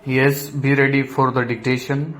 Yes, be ready for the dictation.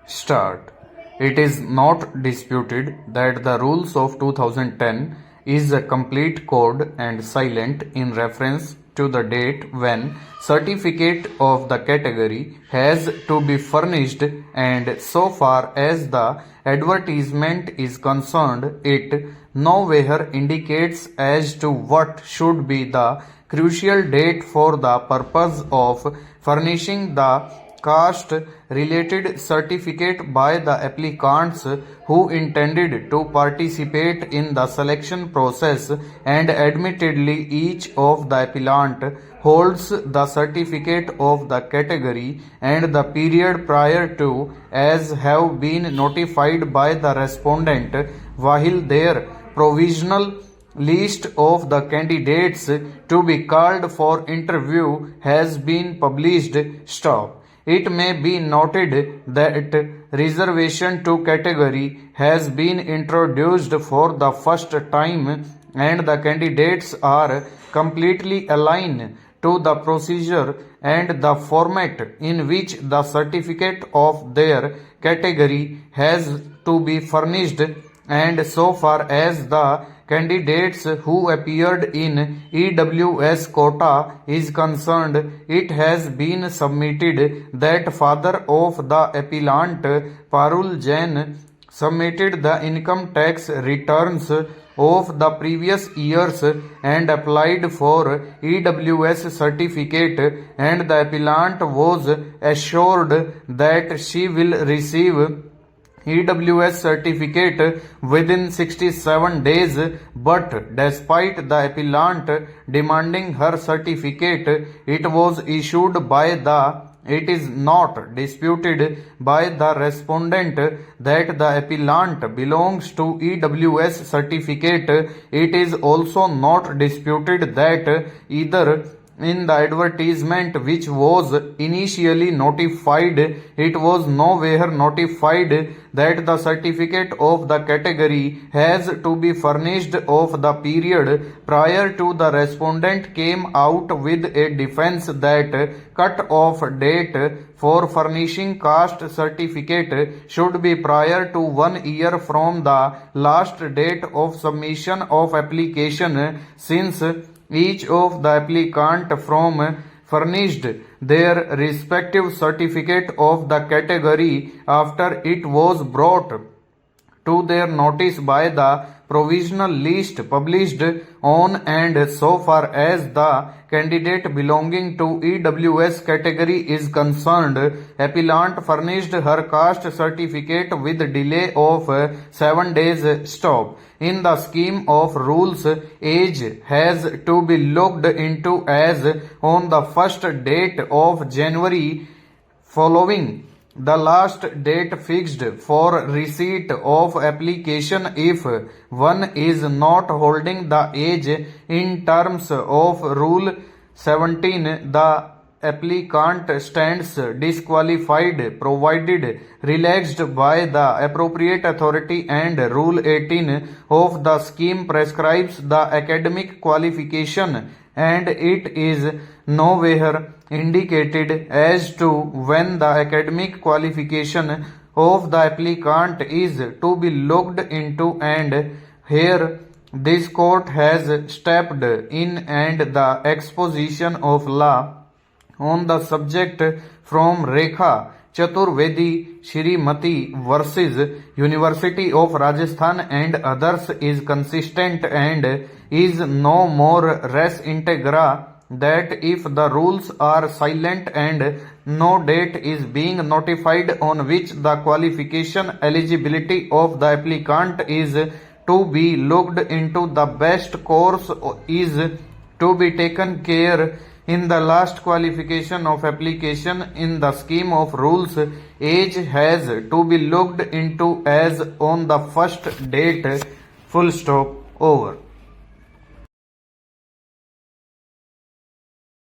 Start. It is not disputed that the rules of 2010 is a complete code and silent in reference to the date when certificate of the category has to be furnished, and so far as the advertisement is concerned, it nowhere indicates as to what should be the crucial date for the purpose of furnishing the caste related certificate by the applicants who intended to participate in the selection process, and admittedly each of the applicant holds the certificate of the category and the period prior to as have been notified by the respondent, while their provisional list of the candidates to be called for interview has been published. Stop. It may be noted that reservation to category has been introduced for the first time, and the candidates are completely aligned to the procedure and the format in which the certificate of their category has to be furnished, and so far as the candidates who appeared in EWS quota is concerned, it has been submitted that father of the appellant, Parul Jain, submitted the income tax returns of the previous years and applied for EWS certificate, and the appellant was assured that she will receive EWS certificate within 67 days, but despite the appellant demanding her certificate, it was issued by the. It is not disputed by the respondent that the appellant belongs to EWS certificate. It is also not disputed that either in the advertisement which was initially notified, it was nowhere notified that the certificate of the category has to be furnished of the period prior to. The respondent came out with a defense that cut-off date for furnishing caste certificate should be prior to 1 year from the last date of submission of application, since each of the applicant from furnished their respective certificate of the category after it was brought to their notice by the provisional list published on, and so far as the candidate belonging to EWS category is concerned, appellant furnished her caste certificate with delay of 7 days. Stop. In the scheme of rules, age has to be looked into as on the first date of January following the last date fixed for receipt of application. If one is not holding the age in terms of Rule 17, the applicant stands disqualified provided relaxed by the appropriate authority, and Rule 18 of the scheme prescribes the academic qualification, and it is nowhere indicated as to when the academic qualification of the applicant is to be looked into, and here this court has stepped in, and the exposition of law on the subject from Rekha Chaturvedi Shrimati versus University of Rajasthan and others is consistent and is no more res integra that if the rules are silent and no date is being notified on which the qualification eligibility of the applicant is to be looked into, the best course is to be taken care in the last qualification of application. In the scheme of rules, age has to be looked into as on the first date. Full stop. Over.